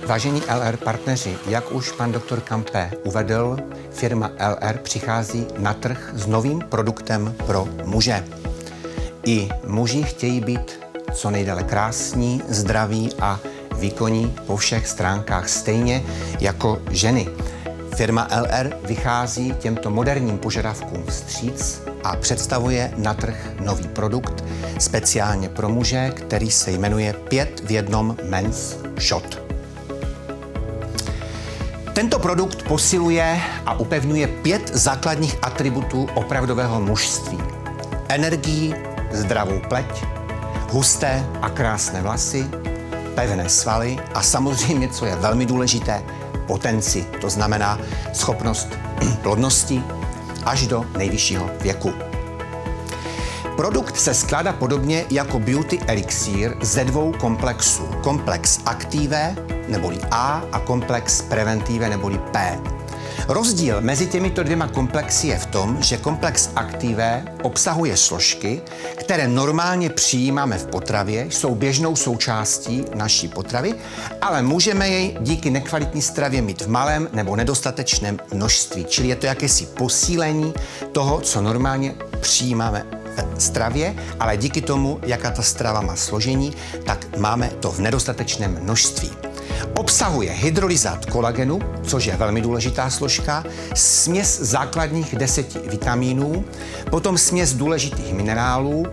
Vážení LR partneři, jak už pan doktor Kampé uvedl, firma LR přichází na trh s novým produktem pro muže. I muži chtějí být co nejdéle krásní, zdraví a výkonní po všech stránkách stejně jako ženy. Firma LR vychází těmto moderním požadavkům vstříc a představuje na trh nový produkt speciálně pro muže, který se jmenuje 5 v 1 Men's Shot. Tento produkt posiluje a upevňuje 5 základních atributů opravdového mužství. Energii, zdravou pleť, husté a krásné vlasy, pevné svaly a samozřejmě, co je velmi důležité, potenci, to znamená schopnost plodnosti až do nejvyššího věku. Produkt se skládá podobně jako Beauty Elixir ze 2 komplexů. Komplex Active neboli A a komplex Preventive neboli P. Rozdíl mezi těmito 2 komplexy je v tom, že komplex Active obsahuje složky, které normálně přijímáme v potravě, jsou běžnou součástí naší potravy, ale můžeme jej díky nekvalitní stravě mít v malém nebo nedostatečném množství. Čili je to jakési posílení toho, co normálně přijímáme v stravě, ale díky tomu, jaká ta strava má složení, tak máme to v nedostatečném množství. Obsahuje hydrolyzát kolagenu, což je velmi důležitá složka, směs základních 10 vitamínů, potom směs důležitých minerálů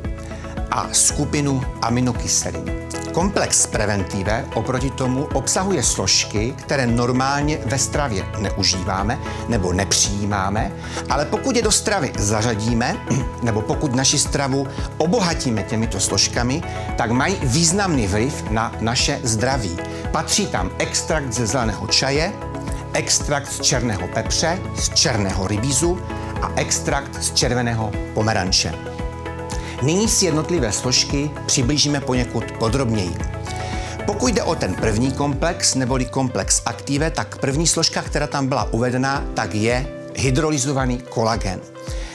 a skupinu aminokyselin. Komplex Preventive oproti tomu obsahuje složky, které normálně ve stravě neužíváme nebo nepřijímáme, ale pokud je do stravy zařadíme, nebo pokud naši stravu obohatíme těmito složkami, tak mají významný vliv na naše zdraví. Patří tam extrakt ze zeleného čaje, extrakt z černého pepře, z černého rybízu a extrakt z červeného pomeranče. Nyní si jednotlivé složky přiblížíme poněkud podrobněji. Pokud jde o ten první komplex, neboli komplex Active, tak první složka, která tam byla uvedena, tak je hydrolyzovaný kolagen.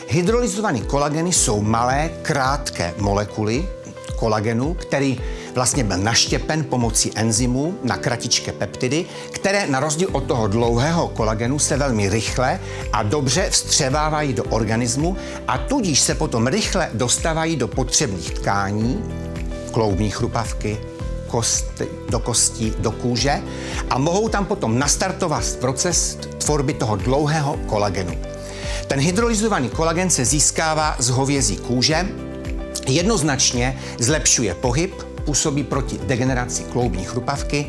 Hydrolyzovaný kolageny jsou malé, krátké molekuly kolagenu, který vlastně byl naštěpen pomocí enzymů na kratičké peptidy, které na rozdíl od toho dlouhého kolagenu se velmi rychle a dobře vstřebávají do organismu a tudíž se potom rychle dostávají do potřebných tkání, kloubní chrupavky, do kostí, do kůže a mohou tam potom nastartovat proces tvorby toho dlouhého kolagenu. Ten hydrolyzovaný kolagen se získává z hovězí kůže, jednoznačně zlepšuje pohyb, působí proti degeneraci kloubní chrupavky,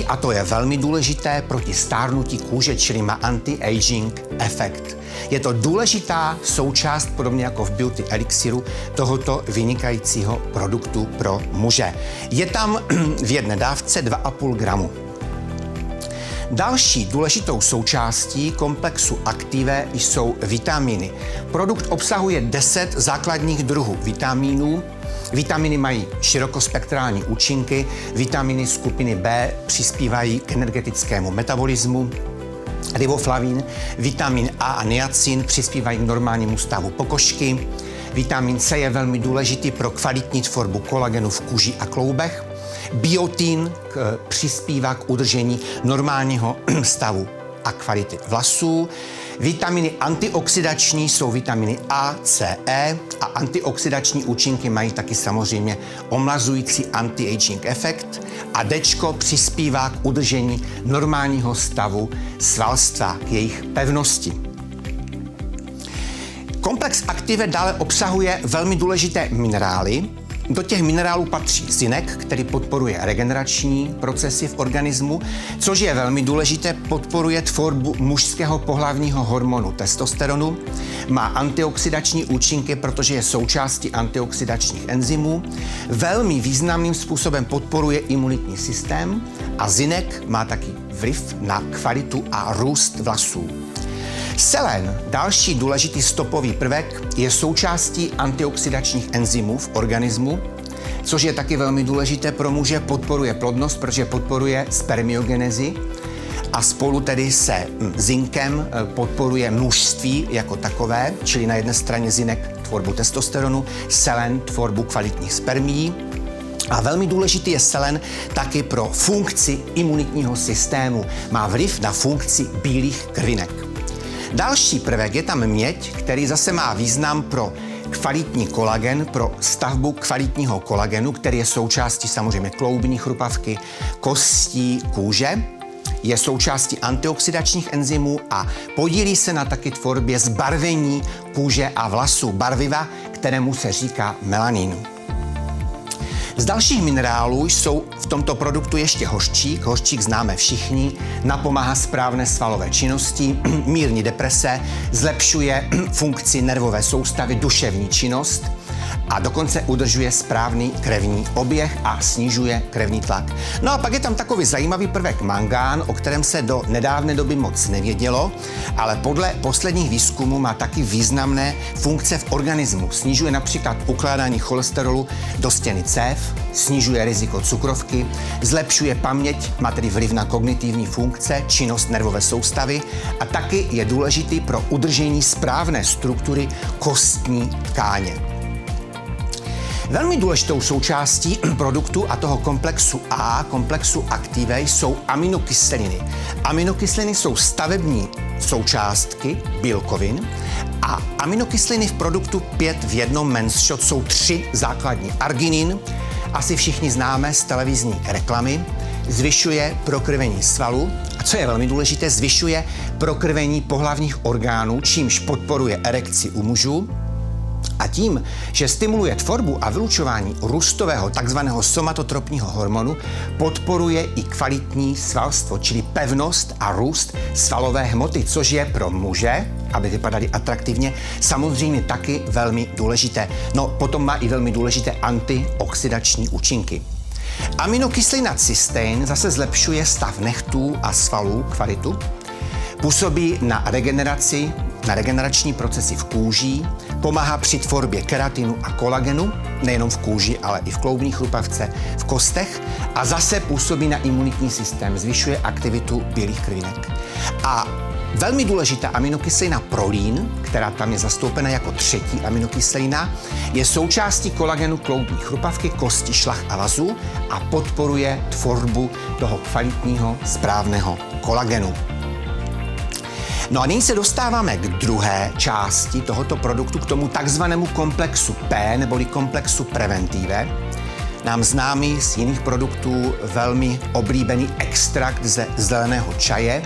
a to je velmi důležité, proti stárnutí kůže, čili má anti-aging efekt. Je to důležitá součást, podobně jako v Beauty Elixiru, tohoto vynikajícího produktu pro muže. Je tam v jedné dávce 2,5 gramu. Další důležitou součástí komplexu Active jsou vitaminy. Produkt obsahuje 10 základních druhů vitamínů. Vitaminy mají širokospektrální účinky, vitaminy skupiny B přispívají k energetickému metabolismu, riboflavin, vitamin A a niacin přispívají k normálnímu stavu pokožky, vitamin C je velmi důležitý pro kvalitní tvorbu kolagenu v kůži a kloubech, biotin přispívá k udržení normálního stavu a kvality vlasů. Vitaminy antioxidační jsou vitaminy A, C, E a antioxidační účinky mají taky samozřejmě omlazující anti-aging efekt a Dčko přispívá k udržení normálního stavu svalstva, k jejich pevnosti. Komplex Active dále obsahuje velmi důležité minerály. Do těch minerálů patří zinek, který podporuje regenerační procesy v organismu, což je velmi důležité, podporuje tvorbu mužského pohlavního hormonu testosteronu, má antioxidační účinky, protože je součástí antioxidačních enzymů, velmi významným způsobem podporuje imunitní systém a zinek má taky vliv na kvalitu a růst vlasů. Selen, další důležitý stopový prvek, je součástí antioxidačních enzymů v organismu, což je taky velmi důležité pro muže, podporuje plodnost, protože podporuje spermiogenezi a spolu tedy se zinkem podporuje mužství jako takové, čili na jedné straně zinek tvorbu testosteronu, selen tvorbu kvalitních spermií A velmi důležitý je selen taky pro funkci imunitního systému. Má vliv na funkci bílých krvinek. Další prvek je tam měď, který zase má význam pro kvalitní kolagen, pro stavbu kvalitního kolagenu, který je součástí samozřejmě kloubní chrupavky, kostí, kůže. Je součástí antioxidačních enzymů a podílí se na taky tvorbě zbarvení kůže a vlasů, barviva, kterému se říká melanin. Z dalších minerálů jsou v tomto produktu ještě hořčík. Hořčík známe všichni, napomáhá správné svalové činnosti, mírní deprese, zlepšuje funkci nervové soustavy, duševní činnost a dokonce udržuje správný krevní oběh a snižuje krevní tlak. No a pak je tam takový zajímavý prvek mangán, o kterém se do nedávné doby moc nevědělo, ale podle posledních výzkumů má taky významné funkce v organismu. Snižuje například ukládání cholesterolu do stěny cév, snižuje riziko cukrovky, zlepšuje paměť, má tedy vliv na kognitivní funkce, činnost nervové soustavy a taky je důležitý pro udržení správné struktury kostní tkáně. Velmi důležitou součástí produktu a toho komplexu A, komplexu Active, jsou aminokyseliny. Aminokyseliny jsou stavební součástky bílkovin a aminokyseliny v produktu 5 v 1 men's shot jsou 3 základní. Arginin, asi všichni známe z televizní reklamy, zvyšuje prokrvení svalů a co je velmi důležité, zvyšuje prokrvení pohlavních orgánů, čímž podporuje erekci u mužů. A tím, že stimuluje tvorbu a vylučování růstového takzvaného somatotropního hormonu, podporuje i kvalitní svalstvo, čili pevnost a růst svalové hmoty, což je pro muže, aby vypadali atraktivně, samozřejmě taky velmi důležité. No, potom má i velmi důležité antioxidační účinky. Aminokyselina cystein zase zlepšuje stav nechtů a svalů, kvalitu, působí na regeneraci, na regenerační procesy v kůži, pomáhá při tvorbě keratinu a kolagenu, nejenom v kůži, ale i v kloubní chrupavce, v kostech a zase působí na imunitní systém, zvyšuje aktivitu bílých krvinek. A velmi důležitá aminokyselina prolín, která tam je zastoupena jako 3. aminokyselina, je součástí kolagenu kloubní chrupavky, kosti, šlach a vazů a podporuje tvorbu toho kvalitního, správného kolagenu. No a nyní se dostáváme k druhé části tohoto produktu, k tomu takzvanému komplexu P, neboli komplexu Preventive. Nám známý z jiných produktů velmi oblíbený extrakt ze zeleného čaje.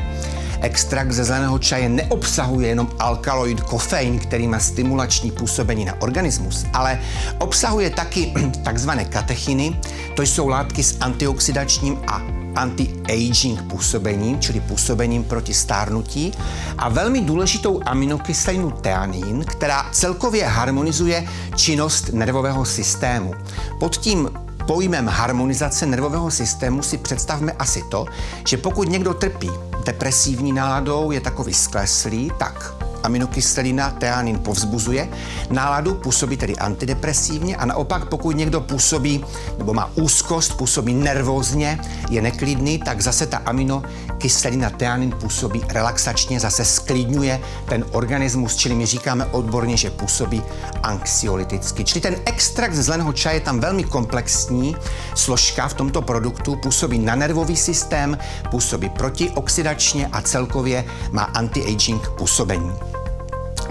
Extrakt ze zeleného čaje neobsahuje jenom alkaloid kofein, který má stimulační působení na organismus, ale obsahuje taky takzvané katechiny, to jsou látky s antioxidačním a anti-aging působením, čili působením proti stárnutí a velmi důležitou aminokyselinu theanin, která celkově harmonizuje činnost nervového systému. Pod tím pojmem harmonizace nervového systému si představme asi to, že pokud někdo trpí depresivní náladou, je takový skleslý, tak aminokyselina theanin povzbuzuje náladu, působí tedy antidepresivně a naopak pokud někdo působí nebo má úzkost, působí nervózně, je neklidný, tak zase ta aminokyselina theanin působí relaxačně, zase sklidňuje ten organismus, čili my říkáme odborně, že působí anxiolyticky. Čili ten extrakt ze zeleného čaje je tam velmi komplexní složka v tomto produktu, působí na nervový systém, působí protioxidačně a celkově má anti-aging působení.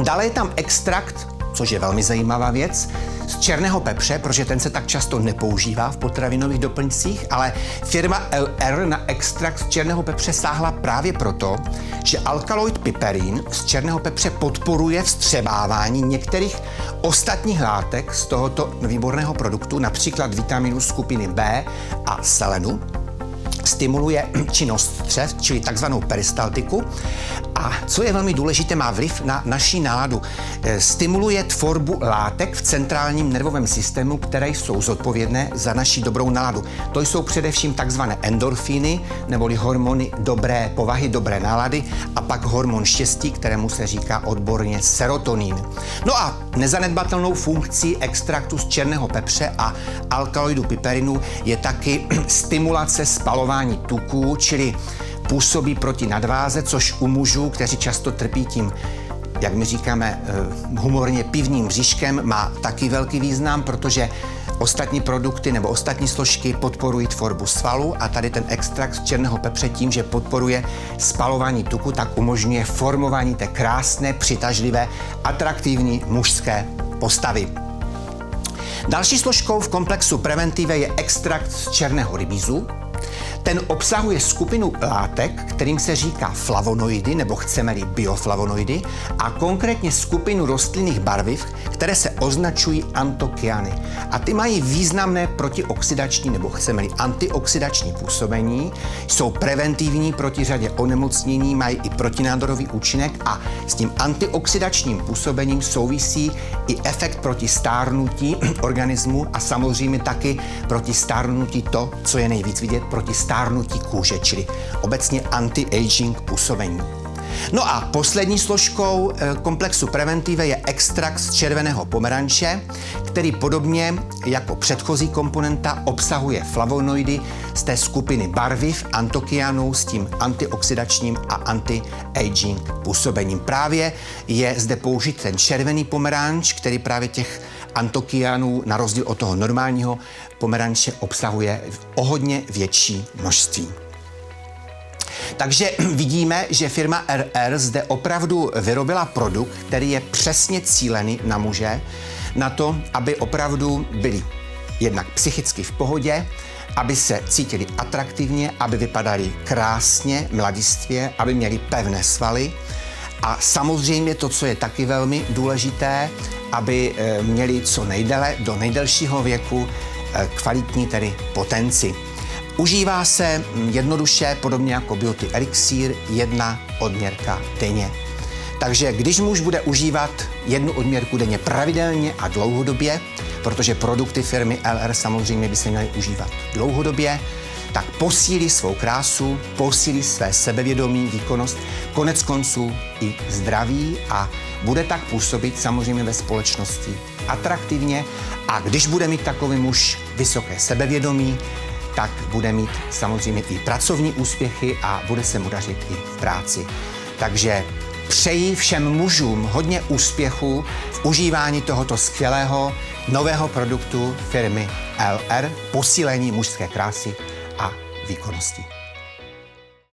Dále je tam extrakt, což je velmi zajímavá věc, z černého pepře, protože ten se tak často nepoužívá v potravinových doplňcích, ale firma LR na extrakt z černého pepře sáhla právě proto, že alkaloid piperin z černého pepře podporuje vstřebávání některých ostatních látek z tohoto výborného produktu, například vitaminů skupiny B a selenu. Stimuluje činnost střev, čili takzvanou peristaltiku. A co je velmi důležité, má vliv na naši náladu. Stimuluje tvorbu látek v centrálním nervovém systému, které jsou zodpovědné za naši dobrou náladu. To jsou především takzvané endorfíny, neboli hormony dobré povahy, dobré nálady, a pak hormon štěstí, kterému se říká odborně serotonin. No a nezanedbatelnou funkcí extraktu z černého pepře a alkaloidu piperinu je taky stimulace spalování tuků, čili působí proti nadváze, což u mužů, kteří často trpí tím, jak my říkáme humorně, pivním bříškem, má taky velký význam, protože ostatní produkty nebo ostatní složky podporují tvorbu svalů a tady ten extrakt z černého pepře tím, že podporuje spalování tuku, tak umožňuje formování té krásné, přitažlivé, atraktivní mužské postavy. Další složkou v komplexu Preventive je extrakt z černého rybízu. Ten obsahuje skupinu látek, kterým se říká flavonoidy, nebo chceme-li bioflavonoidy, a konkrétně skupinu rostlinných barviv, které se označují antokyany. A ty mají významné protioxidační, nebo chceme-li antioxidační působení, jsou preventivní proti řadě onemocnění, mají i protinádorový účinek a s tím antioxidačním působením souvisí i efekt proti stárnutí organismu a samozřejmě taky proti stárnutí to, co je nejvíc vidět, proti stárnutí kůže, čili obecně anti-aging působení. No a poslední složkou komplexu Preventive je extrakt z červeného pomeranče, který podobně jako předchozí komponenta obsahuje flavonoidy z té skupiny barviv antokyanů s tím antioxidačním a anti-aging působením. Právě je zde použit ten červený pomeranč, který právě těch antokyanů na rozdíl od toho normálního pomeranče obsahuje o hodně větší množství. Takže vidíme, že firma RR zde opravdu vyrobila produkt, který je přesně cílený na muže, na to, aby opravdu byli jednak psychicky v pohodě, aby se cítili atraktivně, aby vypadali krásně, mladistvě, aby měli pevné svaly a samozřejmě to, co je taky velmi důležité, aby měli co nejdéle, do nejdelšího věku kvalitní tedy potenci. Užívá se jednoduše, podobně jako Beauty Elixir, 1 odměrka denně. Takže když muž bude užívat 1 odměrku denně pravidelně a dlouhodobě, protože produkty firmy LR samozřejmě by se měly užívat dlouhodobě, tak posílí svou krásu, posílí své sebevědomí, výkonnost, konec konců i zdraví a bude tak působit samozřejmě ve společnosti atraktivně a když bude mít takový muž vysoké sebevědomí, tak bude mít samozřejmě i pracovní úspěchy a bude se mu dařit i v práci. Takže přeji všem mužům hodně úspěchů v užívání tohoto skvělého nového produktu firmy LR, posílení mužské krásy a výkonnosti.